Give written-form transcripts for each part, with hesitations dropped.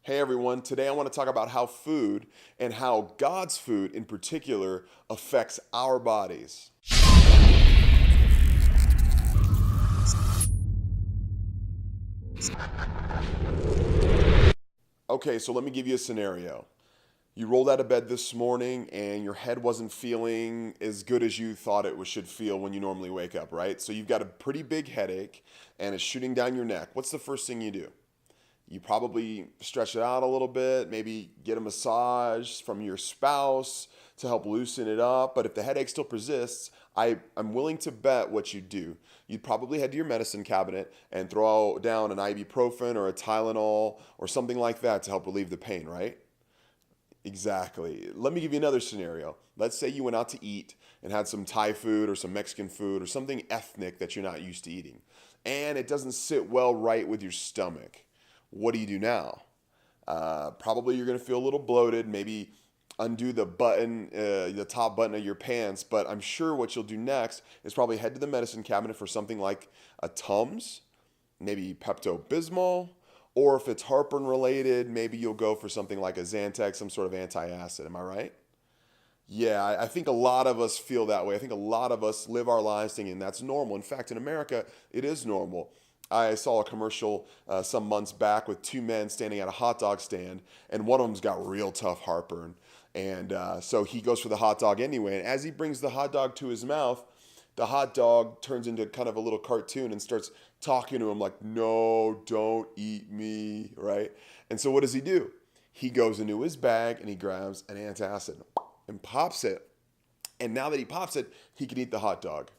Hey everyone, today I want to talk about how food and how God's food in particular affects our bodies. Okay, so let me give you a scenario. You rolled out of bed this morning and your head wasn't feeling as good as you thought should feel when you normally wake up, right? So you've got a pretty big headache and it's shooting down your neck. What's the first thing you do? You probably stretch it out a little bit, maybe get a massage from your spouse to help loosen it up. But if the headache still persists, I'm willing to bet what you'd do. You'd probably head to your medicine cabinet and throw down an ibuprofen or a Tylenol or something like that to help relieve the pain, right? Exactly. Let me give you another scenario. Let's say you went out to eat and had some Thai food or some Mexican food or something ethnic that you're not used to eating, and it doesn't sit well right with your stomach. What do you do now? Probably you're going to feel a little bloated, maybe undo the top button of your pants, but I'm sure what you'll do next is probably head to the medicine cabinet for something like a Tums, maybe Pepto Bismol, or if it's heartburn related, maybe you'll go for something like a Zantac, some sort of antacid. Am I right? Yeah, I think a lot of us feel that way. I think a lot of us live our lives thinking that's normal. In fact, in America, it is normal. I saw a commercial some months back with two men standing at a hot dog stand, and one of them's got real tough heartburn. And so he goes for the hot dog anyway. And as he brings the hot dog to his mouth, the hot dog turns into kind of a little cartoon and starts talking to him like, no, don't eat me, right? And so what does he do? He goes into his bag and he grabs an antacid and pops it. And now that he pops it, he can eat the hot dog.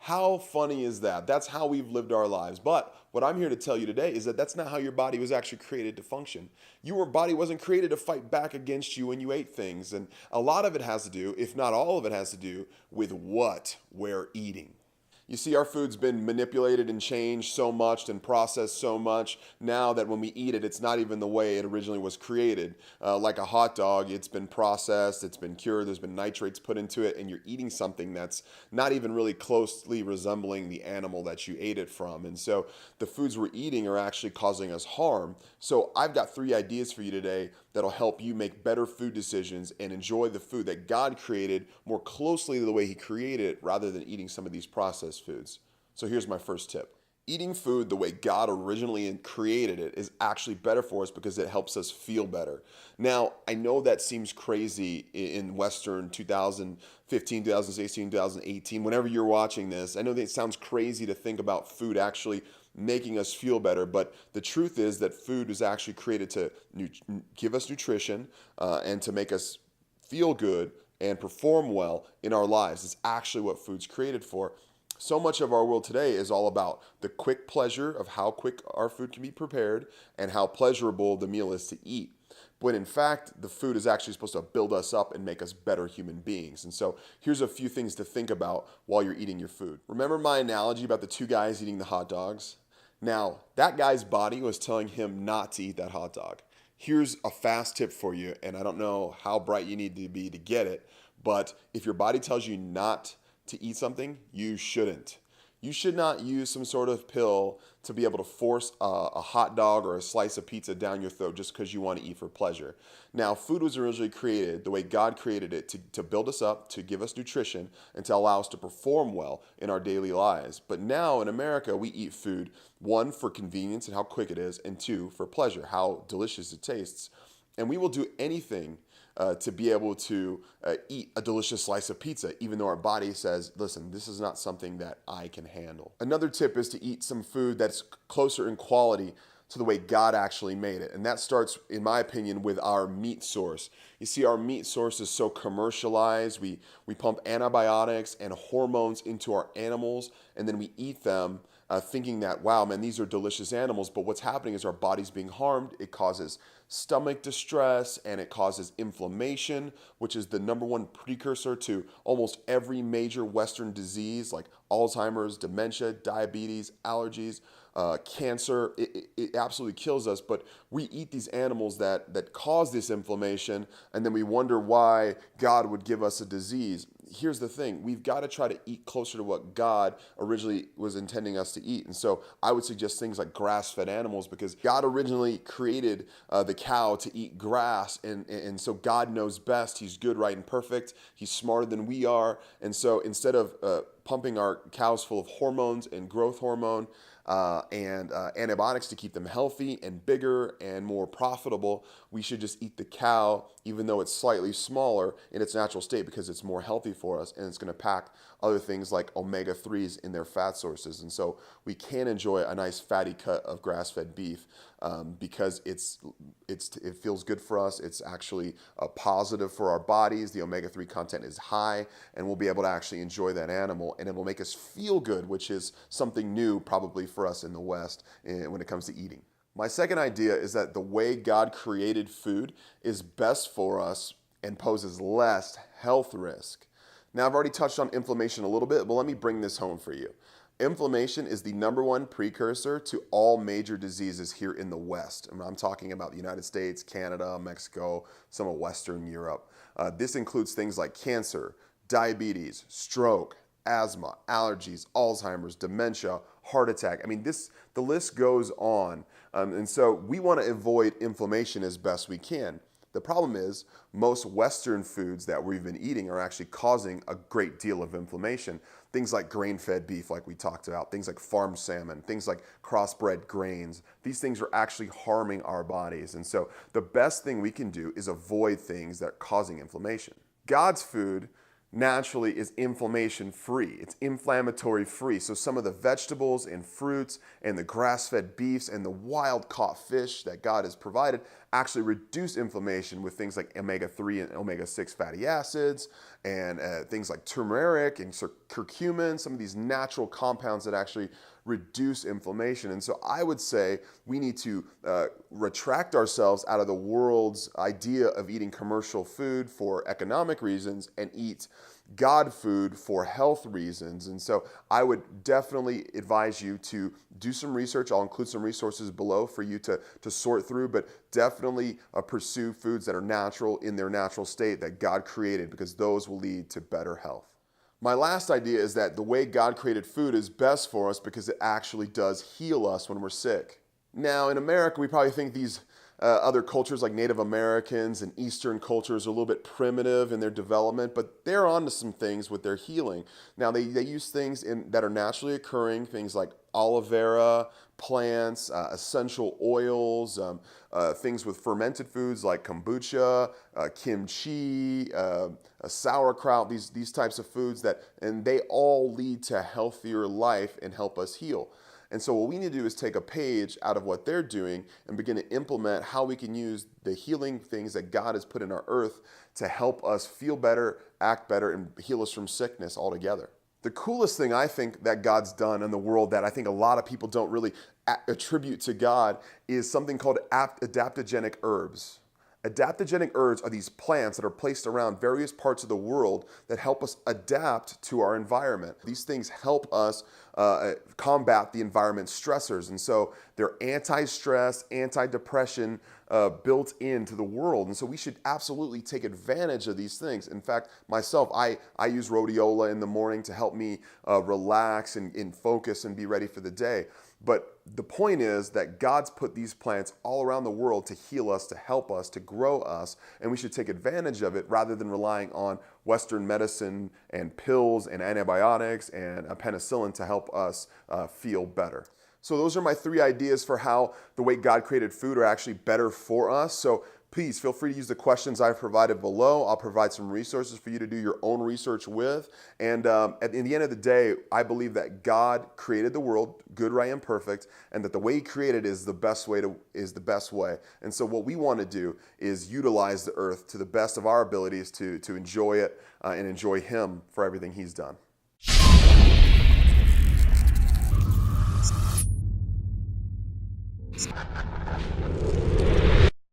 How funny is that? That's how we've lived our lives. But what I'm here to tell you today is that that's not how your body was actually created to function. Your body wasn't created to fight back against you when you ate things. And a lot of it has to do, if not all of it has to do, with what we're eating. You see, our food's been manipulated and changed so much and processed so much now that when we eat it, it's not even the way it originally was created. Like a hot dog, it's been processed, it's been cured, there's been nitrates put into it, and you're eating something that's not even really closely resembling the animal that you ate it from. And so the foods we're eating are actually causing us harm. So I've got 3 ideas for you today that'll help you make better food decisions and enjoy the food that God created more closely to the way He created it rather than eating some of these processed foods. So here's my first tip. Eating food the way God originally created it is actually better for us because it helps us feel better. Now, I know that seems crazy in Western 2015, 2016, 2018, whenever you're watching this. I know that it sounds crazy to think about food actually making us feel better, but the truth is that food was actually created to give us nutrition and to make us feel good and perform well in our lives. It's actually what food's created for. So much of our world today is all about the quick pleasure of how quick our food can be prepared and how pleasurable the meal is to eat. When in fact, the food is actually supposed to build us up and make us better human beings. And so here's a few things to think about while you're eating your food. Remember my analogy about the 2 guys eating the hot dogs? Now, that guy's body was telling him not to eat that hot dog. Here's a fast tip for you, and I don't know how bright you need to be to get it, but if your body tells you not to eat something, you shouldn't. You should not use some sort of pill to be able to force a hot dog or a slice of pizza down your throat just because you want to eat for pleasure. Now, food was originally created the way God created it to build us up, to give us nutrition, and to allow us to perform well in our daily lives. But now in America, we eat food, 1, for convenience and how quick it is, and 2, for pleasure, how delicious it tastes. And we will do anything to be able to eat a delicious slice of pizza, even though our body says, listen, this is not something that I can handle. Another tip is to eat some food that's closer in quality to the way God actually made it. And that starts, in my opinion, with our meat source. You see, our meat source is so commercialized. We pump antibiotics and hormones into our animals, and then we eat them thinking that, wow, man, these are delicious animals. But what's happening is our body's being harmed. It causes stomach distress and it causes inflammation, which is the number 1 precursor to almost every major Western disease like Alzheimer's, dementia, diabetes, allergies. cancer. It absolutely kills us, but we eat these animals that cause this inflammation, and then we wonder why God would give us a disease. Here's the thing. We've got to try to eat closer to what God originally was intending us to eat. And so I would suggest things like grass-fed animals, because God originally created the cow to eat grass. And so God knows best. He's good, right, and perfect. He's smarter than we are. And so instead of pumping our cows full of hormones and growth hormone and antibiotics to keep them healthy and bigger and more profitable, we should just eat the cow, even though it's slightly smaller in its natural state, because it's more healthy for us, and it's going to pack other things like omega-3s in their fat sources. And so we can enjoy a nice fatty cut of grass-fed beef because it feels good for us. It's actually a positive for our bodies. The omega-3 content is high, and we'll be able to actually enjoy that animal, and it will make us feel good, which is something new probably for us in the West when it comes to eating. My second idea is that the way God created food is best for us and poses less health risk. Now, I've already touched on inflammation a little bit, but let me bring this home for you. Inflammation is the number one precursor to all major diseases here in the West. And I'm talking about the United States, Canada, Mexico, some of Western Europe. This includes things like cancer, diabetes, stroke, asthma, allergies, Alzheimer's, dementia, heart attack. I mean, the list goes on. And so we want to avoid inflammation as best we can. The problem is most Western foods that we've been eating are actually causing a great deal of inflammation. Things like grain-fed beef, like we talked about, things like farm salmon, things like crossbred grains. These things are actually harming our bodies. And so the best thing we can do is avoid things that are causing inflammation. God's food naturally is inflammation free. It's inflammatory free. So some of the vegetables and fruits and the grass-fed beefs and the wild caught fish that God has provided actually reduce inflammation with things like omega-3 and omega-6 fatty acids and things like turmeric and curcumin, some of these natural compounds that actually reduce inflammation. And so I would say we need to retract ourselves out of the world's idea of eating commercial food for economic reasons and eat God food for health reasons. And so I would definitely advise you to do some research. I'll include some resources below for you to sort through, but definitely pursue foods that are natural in their natural state that God created, because those will lead to better health. My last idea is that the way God created food is best for us because it actually does heal us when we're sick. Now, in America, we probably think these other cultures like Native Americans and Eastern cultures are a little bit primitive in their development, but they're onto some things with their healing. Now, they use things that are naturally occurring, things like aloe vera, plants, essential oils, things with fermented foods like kombucha, kimchi, sauerkraut, these types of foods and they all lead to healthier life and help us heal. And so what we need to do is take a page out of what they're doing and begin to implement how we can use the healing things that God has put in our earth to help us feel better, act better, and heal us from sickness altogether. The coolest thing I think that God's done in the world that I think a lot of people don't really attribute to God is something called adaptogenic herbs. Adaptogenic herbs are these plants that are placed around various parts of the world that help us adapt to our environment. These things help us combat the environment's stressors. And so they're anti-stress, anti-depression built into the world. And so we should absolutely take advantage of these things. In fact, myself, I use rhodiola in the morning to help me relax and focus and be ready for the day. But the point is that God's put these plants all around the world to heal us, to help us, to grow us, and we should take advantage of it rather than relying on Western medicine and pills and antibiotics and penicillin to help us feel better. So those are my 3 ideas for how the way God created food are actually better for us. So please feel free to use the questions I've provided below. I'll provide some resources for you to do your own research with. And in the end of the day, I believe that God created the world, good, right, and perfect, and that the way He created is the best way. And so what we want to do is utilize the earth to the best of our abilities to enjoy it and enjoy Him for everything He's done.